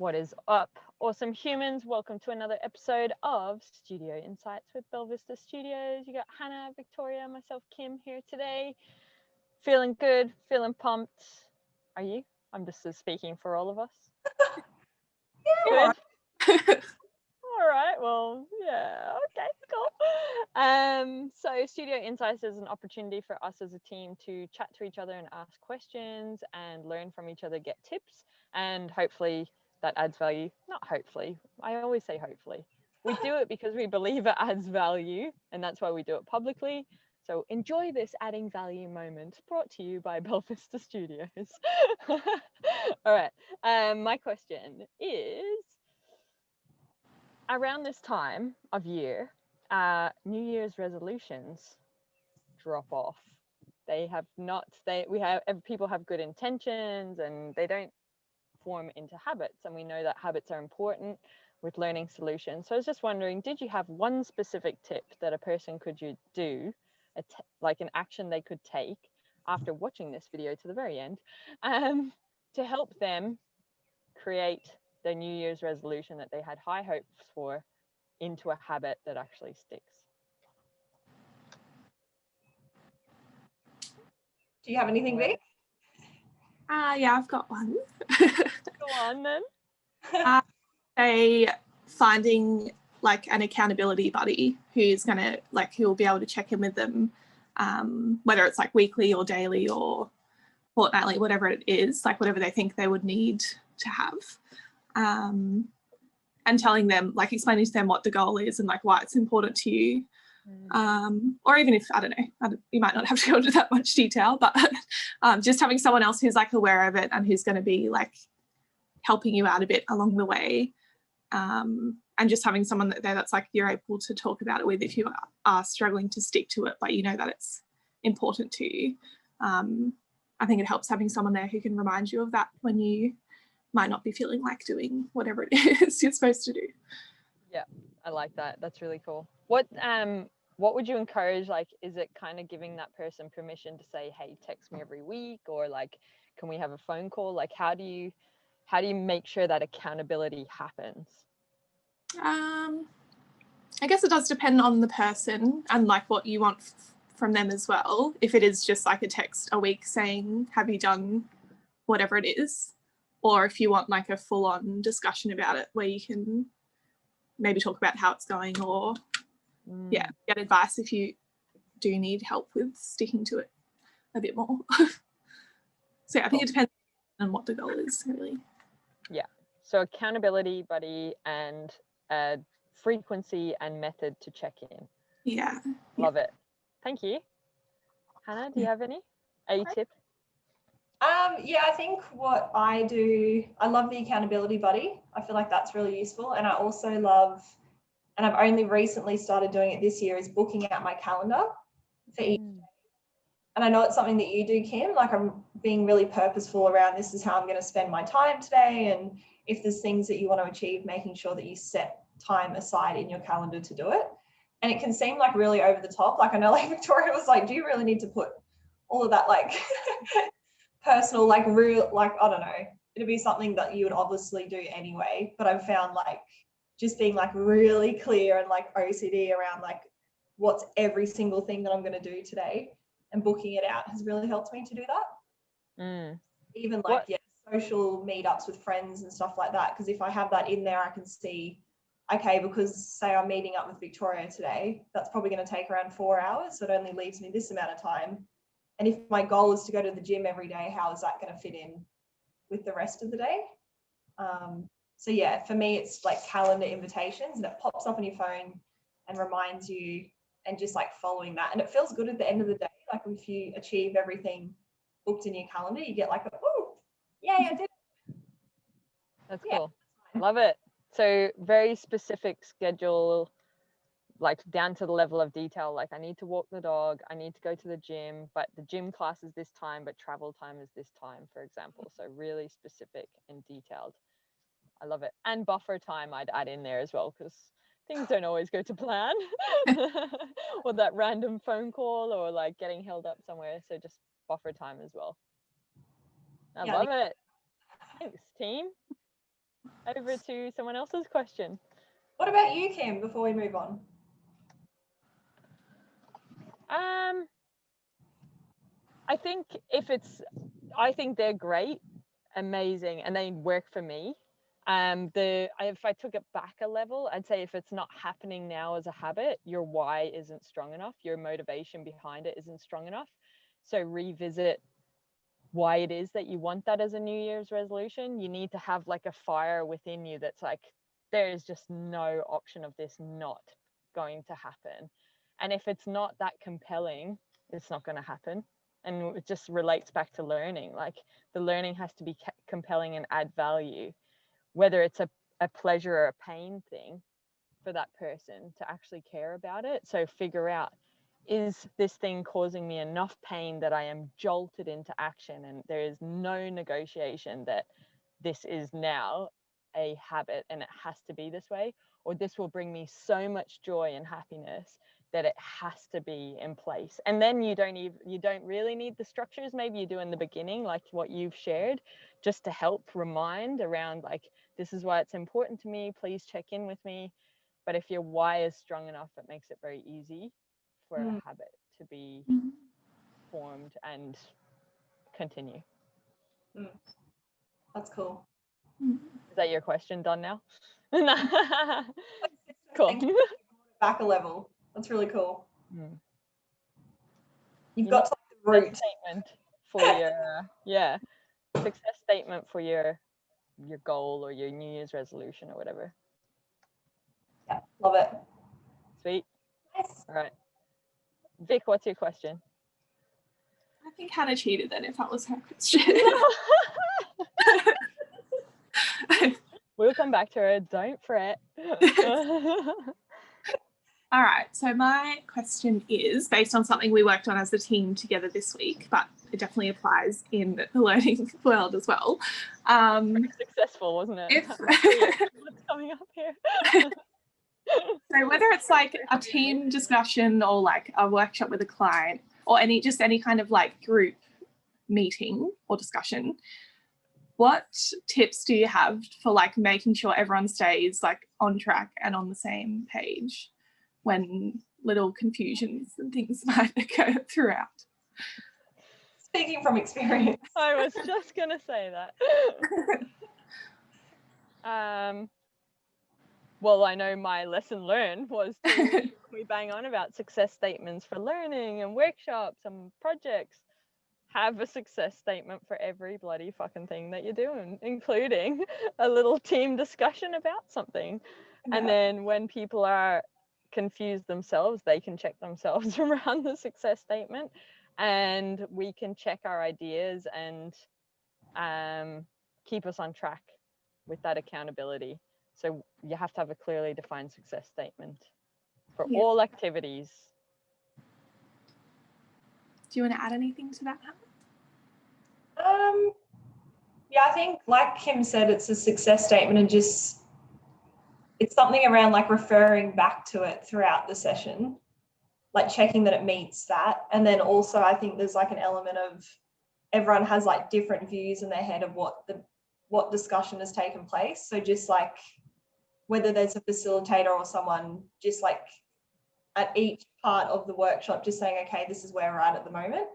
What is up, awesome humans? Welcome to another episode of Studio Insights with Belvista Studios. You got Hannah, Victoria, myself, Kim here today. Feeling good, feeling pumped. Are you? I'm just speaking for all of us. Yeah. Good. All right, well, yeah, okay, cool. So Studio Insights is an opportunity for us as a team to chat to each other and ask questions and learn from each other, get tips, and hopefully that adds value. Not hopefully, I always say hopefully. We do it because we believe it adds value, and that's why we do it publicly. So enjoy this adding value moment brought to you by Belvista Studios. All right, my question is, around this time of year, New Year's resolutions drop off. People have good intentions and they don't form into habits, and we know that habits are important with learning solutions. So I was just wondering, did you have one specific tip that a person could do, like an action they could take after watching this video to the very end, to help them create their New Year's resolution that they had high hopes for into a habit that actually sticks? Do you have anything, Vic? Yeah, I've got one. Go on then. Finding like an accountability buddy who's gonna who'll be able to check in with them, whether it's like weekly or daily or fortnightly, whatever it is, like whatever they think they would need to have, and telling them, like explaining to them what the goal is and like why it's important to you. Or even if, I don't know, you might not have to go into that much detail, but just having someone else who's like aware of it and who's going to be like helping you out a bit along the way, and just having someone that's like you're able to talk about it with if you are struggling to stick to it, but you know that it's important to you. I think it helps having someone there who can remind you of that when you might not be feeling like doing whatever it is you're supposed to do. Yeah, I like that. That's really cool. What would you encourage? Like, is it kind of giving that person permission to say, hey, text me every week, or like, can we have a phone call? Like, how do you make sure that accountability happens? I guess it does depend on the person and like what you want from them as well. If it is just like a text a week saying, have you done whatever it is? Or if you want like a full-on discussion about it where you can maybe talk about how it's going, or get advice if you do need help with sticking to it a bit more. So yeah, I think it depends on what the goal is, really. Yeah, so accountability buddy and frequency and method to check in. Yeah. Love it. Thank you. Hannah, do you have a tip? Yeah, I think what I do, I love the accountability buddy. I feel like that's really useful. And I also love, and I've only recently started doing it this year, is booking out my calendar for each day. And I know it's something that you do, Kim, like I'm being really purposeful around this is how I'm going to spend my time today. And if there's things that you want to achieve, making sure that you set time aside in your calendar to do it. And it can seem like really over the top. Like I know like Victoria was like, do you really need to put all of that like personal, like real, like, I don't know, it'd be something that you would obviously do anyway. But I've found like just being like really clear and like OCD around like what's every single thing that I'm going to do today and booking it out has really helped me to do that. Even like, social meetups with friends and stuff like that. Because if I have that in there, I can see, okay, because say I'm meeting up with Victoria today, that's probably going to take around 4 hours. So it only leaves me this amount of time. And if my goal is to go to the gym every day, how is that going to fit in with the rest of the day? So yeah, for me, it's like calendar invitations, and it pops up on your phone and reminds you, and just like following that. And it feels good at the end of the day. Like if you achieve everything booked in your calendar, you get like, oh, yay, I did it. That's cool. Love it. So very specific schedule, like down to the level of detail. Like I need to walk the dog, I need to go to the gym, but the gym class is this time, but travel time is this time, for example. So really specific and detailed. I love it. And buffer time I'd add in there as well, because things don't always go to plan. Or that random phone call, or like getting held up somewhere. So just buffer time as well. I love it. Thanks, team. over to someone else's question. What about you, Kim, before we move on? I think I think they're great, amazing, and they work for me. If I took it back a level, I'd say if it's not happening now as a habit, your why isn't strong enough, your motivation behind it isn't strong enough. So revisit why it is that you want that as a New Year's resolution. You need to have like a fire within you that's like, there is just no option of this not going to happen. And if it's not that compelling, it's not going to happen. And it just relates back to learning. Like the learning has to be compelling and add value, whether it's a pleasure or a pain thing for that person to actually care about it. So figure out, is this thing causing me enough pain that I am jolted into action and there is no negotiation that this is now a habit and it has to be this way, or this will bring me so much joy and happiness that it has to be in place. And then you don't really need the structures. Maybe you do in the beginning, like what you've shared, just to help remind around like, this is why it's important to me, please check in with me. But if your why is strong enough, it makes it very easy for a habit to be formed and continue. That's cool. Is that your question done now? Cool. Back a level. That's really cool. You've You got to the root statement for your success statement for your goal or your New Year's resolution or whatever. Yeah, love it. Sweet. Nice. All right. Vic, what's your question? I think Hannah cheated then if that was her question. We'll come back to her. Don't fret. All right. So my question is based on something we worked on as a team together this week, but it definitely applies in the learning world as well. Pretty successful, wasn't it? What's coming up here? So whether it's like a team discussion or like a workshop with a client or any kind of like group meeting or discussion, what tips do you have for like making sure everyone stays like on track and on the same page when little confusions and things might occur throughout? Speaking from experience. I was just going to say that. Well, I know my lesson learned was we bang on about success statements for learning and workshops and projects. Have a success statement for every bloody fucking thing that you're doing, including a little team discussion about something. Yeah. And then when people are confused themselves, they can check themselves around the success statement, and we can check our ideas and keep us on track with that accountability. So you have to have a clearly defined success statement for all activities. Do you want to add anything to that? Yeah, I think like Kim said, it's a success statement and just it's something around like referring back to it throughout the session, like checking that it meets that. And then also I think there's like an element of everyone has like different views in their head of what discussion has taken place. So just like whether there's a facilitator or someone just like at each part of the workshop just saying, okay, this is where we're at the moment.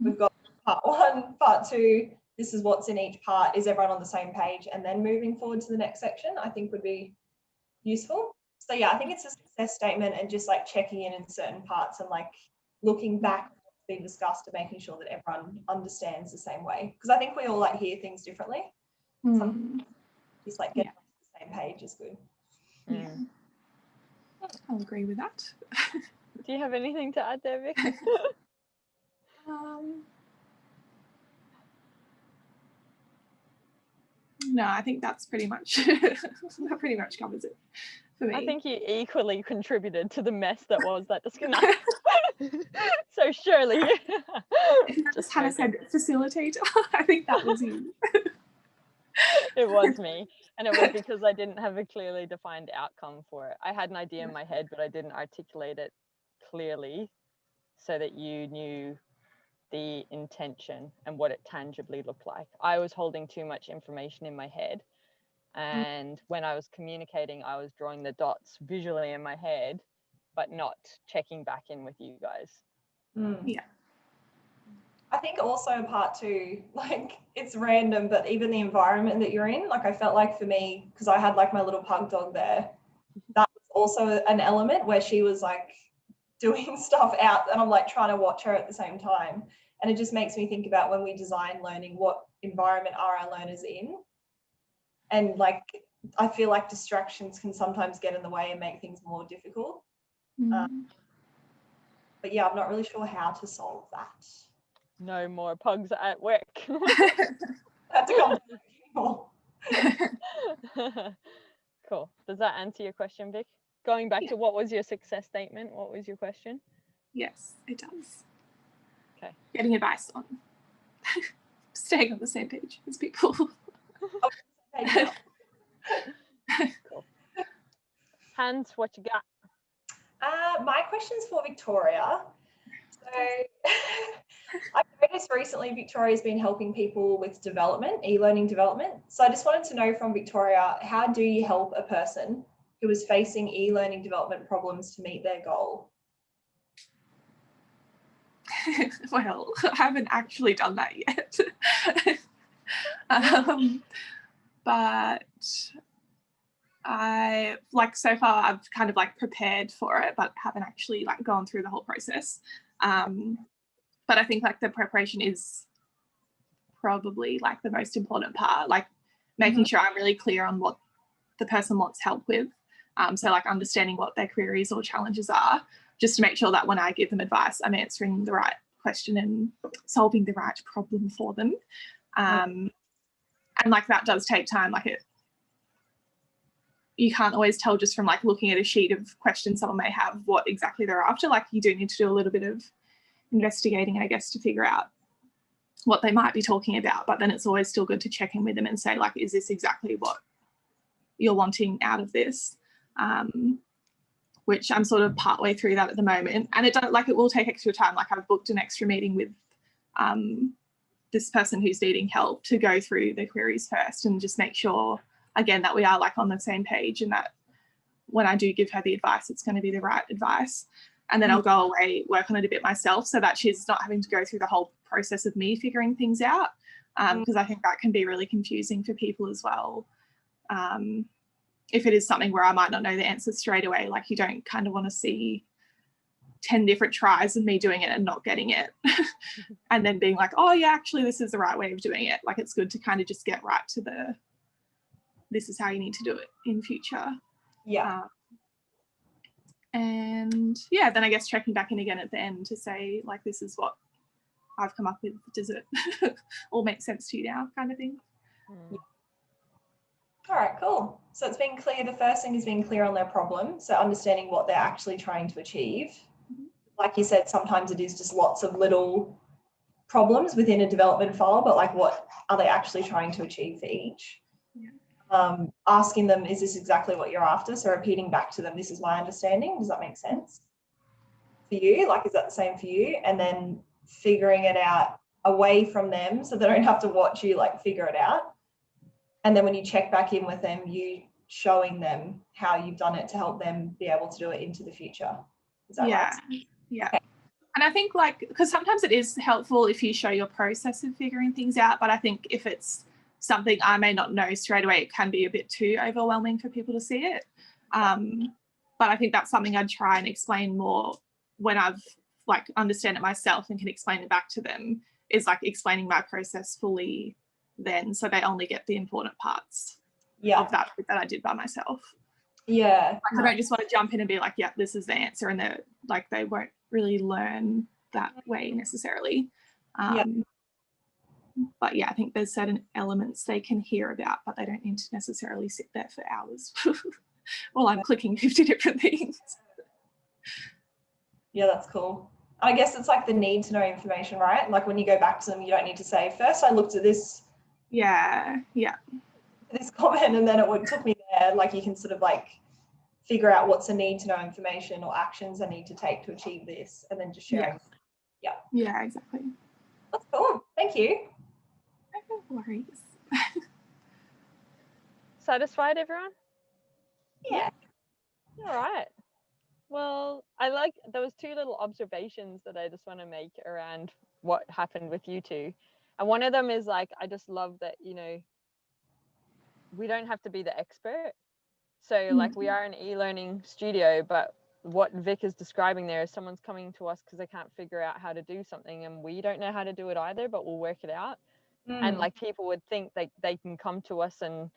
We've got part one, part two, this is what's in each part. Is everyone on the same page? And then moving forward to the next section, I think would be useful. So yeah, I think it's a success statement and just like checking in certain parts and like looking back what's been discussed and making sure that everyone understands the same way. Because I think we all like hear things differently. Just like getting on the same page is good. Yeah. I'll agree with that. Do you have anything to add there, Vic? No, I think that's pretty much that pretty much covers it for me. I think you equally contributed to the mess that was that disconnect. So surely. Just Hannah said facilitator. I think that was you. It was me, and it was because I didn't have a clearly defined outcome for it. I had an idea in my head, but I didn't articulate it clearly so that you knew the intention and what it tangibly looked like. I was holding too much information in my head And when I was communicating, I was drawing the dots visually in my head, but not checking back in with you guys. Yeah. I think also part two, like it's random, but even the environment that you're in, like I felt like for me, because I had like my little pug dog there, that was also an element where she was like doing stuff out and I'm like trying to watch her at the same time. And it just makes me think about when we design learning, what environment are our learners in? And like, I feel like distractions can sometimes get in the way and make things more difficult. But yeah, I'm not really sure how to solve that. No more pugs at work. I have to come to people. Cool. Does that answer your question, Vic? Going back to what was your success statement? What was your question? Yes, it does. Okay. Getting advice on staying on the same page as people. Cool. Hans, what you got? My question's for Victoria. So I've noticed recently Victoria's been helping people with development, e-learning development. So I just wanted to know from Victoria, how do you help a person who is facing e-learning development problems to meet their goal? Well, I haven't actually done that yet. But I so far I've kind of like prepared for it, but haven't actually like gone through the whole process. But I think like the preparation is probably like the most important part, like making sure I'm really clear on what the person wants help with. So like understanding what their queries or challenges are, just to make sure that when I give them advice, I'm answering the right question and solving the right problem for them. And like that does take time. Like you can't always tell just from like looking at a sheet of questions someone may have what exactly they're after. Like you do need to do a little bit of investigating, I guess, to figure out what they might be talking about. But then it's always still good to check in with them and say, like, is this exactly what you're wanting out of this? Which I'm sort of partway through that at the moment. And it will take extra time. Like I've booked an extra meeting with this person who's needing help to go through the queries first and just make sure, again, that we are like on the same page and that when I do give her the advice, it's going to be the right advice. And then I'll go away, work on it a bit myself so that she's not having to go through the whole process of me figuring things out, because I think that can be really confusing for people as well. If it is something where I might not know the answers straight away, like you don't kind of want to see 10 different tries of me doing it and not getting it and then being like, oh yeah, actually this is the right way of doing it. Like it's good to kind of just get right to this is how you need to do it in future. Yeah. And yeah, then I guess checking back in again at the end to say, like, this is what I've come up with. Does it all make sense to you now, kind of thing? Yeah. All right, cool. So it's been clear. The first thing is being clear on their problem. So understanding what they're actually trying to achieve. Like you said, sometimes it is just lots of little problems within a development file, but like what are they actually trying to achieve for each? Asking them, is this exactly what you're after? So repeating back to them, this is my understanding. Does that make sense for you? Like, is that the same for you? And then figuring it out away from them so they don't have to watch you like figure it out. And then when you check back in with them, you showing them how you've done it to help them be able to do it into the future. Is that right? Yeah. Okay. And I think like, because sometimes it is helpful if you show your process of figuring things out, but I think if it's something I may not know straight away, it can be a bit too overwhelming for people to see it. But I think that's something I'd try and explain more when I've like understand it myself and can explain it back to them, is like explaining my process fully then, so they only get the important parts of that I did by myself. Yeah. Like, I don't just want to jump in and be like, yeah, this is the answer, and they're like, they won't really learn that way necessarily. But yeah, I think there's certain elements they can hear about, but they don't need to necessarily sit there for hours while I'm clicking 50 different things. Yeah, that's cool. I guess it's like the need to know information, right? Like when you go back to them, you don't need to say, first I looked at this. Yeah. This comment, and then it took me there. Like you can sort of like figure out what's a need to know information or actions I need to take to achieve this, and then just sharing. Yeah, exactly. That's cool. Thank you. No worries. Satisfied, everyone? Yeah. All right. Well, I like those two little observations that I just want to make around what happened with you two. And one of them is like, I just love that, you know, we don't have to be the expert. So like we are an e-learning studio, but what Vic is describing there is someone's coming to us because they can't figure out how to do something and we don't know how to do it either, but we'll work it out. And like people would think they can come to us and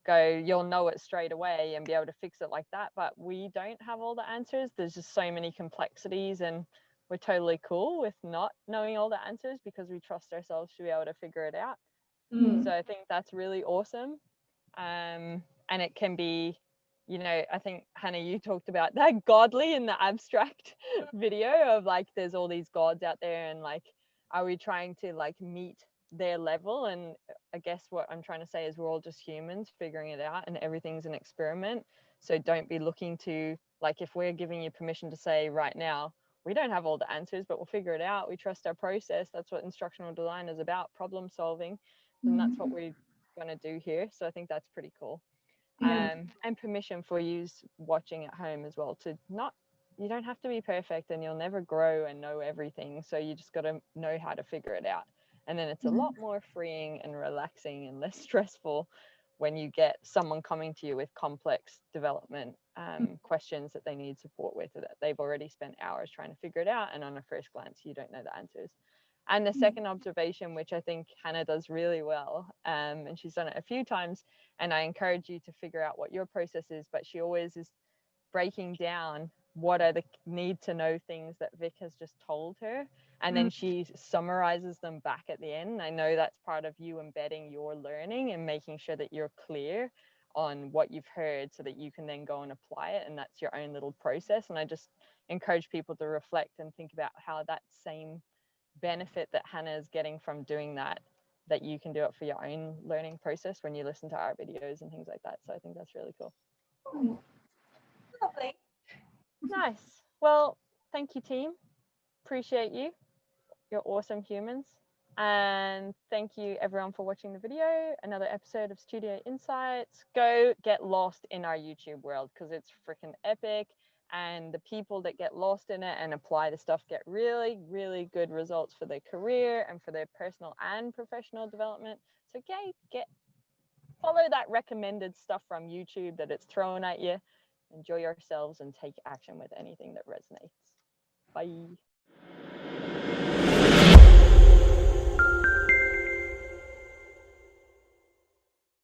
go, you'll know it straight away and be able to fix it like that, but we don't have all the answers. There's just so many complexities, and we're totally cool with not knowing all the answers because we trust ourselves to be able to figure it out. So I think that's really awesome. And it can be, you know, I think Hannah, you talked about that godly in the abstract video of like there's all these gods out there, and like are we trying to like meet their level? And I guess what I'm trying to say is we're all just humans figuring it out, and everything's an experiment. So don't be looking to, like, if we're giving you permission to say right now we don't have all the answers, but we'll figure it out, we trust our process, that's what instructional design is about, problem solving, and that's what we're going to do here. So I think that's pretty cool. And permission for you watching at home as well to not, you don't have to be perfect, and you'll never grow and know everything, so you just got to know how to figure it out. And then it's a lot more freeing and relaxing and less stressful when you get someone coming to you with complex development questions that they need support with, that they've already spent hours trying to figure it out, and on a first glance you don't know the answers. And the second observation, which I think Hannah does really well, and she's done it a few times, and I encourage you to figure out what your process is, but she always is breaking down what are the need to know things that Vic has just told her, and then she summarizes them back at the end. I know that's part of you embedding your learning and making sure that you're clear on what you've heard so that you can then go and apply it, and that's your own little process. And I just encourage people to reflect and think about how that same benefit that Hannah is getting from doing that you can do it for your own learning process when you listen to our videos and things like that. So I think that's really cool. Lovely. Nice. Well, thank you, team. Appreciate you. You're awesome humans. And thank you everyone for watching the video. Another episode of Studio Insights. Go get lost in our YouTube world because it's freaking epic. And the people that get lost in it and apply the stuff get really, really good results for their career and for their personal and professional development. So follow that recommended stuff from YouTube that it's thrown at you. Enjoy yourselves and take action with anything that resonates. Bye.